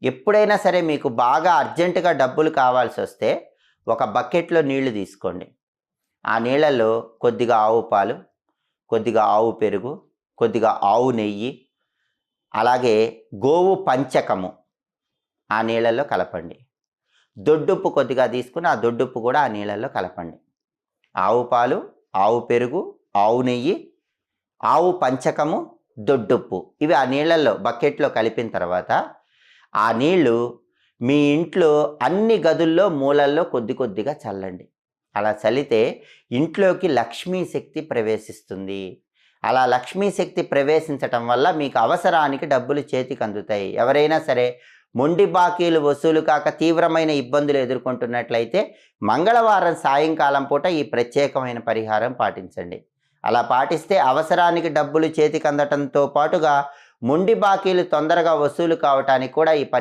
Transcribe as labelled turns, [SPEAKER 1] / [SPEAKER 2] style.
[SPEAKER 1] ఎప్పుడైనా సరే మీకు బాగా అర్జెంటుగా డబ్బులు కావాల్సి వస్తే ఒక బకెట్లో నీళ్లు తీసుకోండి. ఆ నీళ్ళల్లో కొద్దిగా ఆవు పాలు, కొద్దిగా ఆవు పెరుగు, కొద్దిగా ఆవు నెయ్యి, అలాగే గోవు పంచకము ఆ నీళ్ళల్లో కలపండి. దొడ్డుప్పు కొద్దిగా తీసుకుని ఆ దొడ్డుప్పు కూడా ఆ నీళ్ళల్లో కలపండి. ఆవు పాలు, ఆవు పెరుగు, ఆవు నెయ్యి, ఆవు పంచకము, దొడ్డుప్పు ఇవి ఆ నీళ్ళల్లో బకెట్లో కలిపిన తర్వాత ఆ నీళ్లు మీ ఇంట్లో అన్ని గదుల్లో మూలల్లో కొద్ది కొద్దిగా చల్లండి. అలా చల్లితే ఇంట్లోకి లక్ష్మీ శక్తి ప్రవేశిస్తుంది. అలా లక్ష్మీ శక్తి ప్రవేశించటం వల్ల మీకు అవసరానికి డబ్బులు చేతికి అందుతాయి. ఎవరైనా సరే మొండి బాకీలు వసూలు కాక తీవ్రమైన ఇబ్బందులు ఎదుర్కొంటున్నట్లయితే మంగళవారం సాయంకాలం పూట ఈ ప్రత్యేకమైన పరిహారం పాటించండి. అలా పాటిస్తే అవసరానికి డబ్బులు చేతికి అందటంతో పాటుగా మొండి బాకీలు తొందరగా వసూలు కావటానికి కూడా ఈ పరిహారం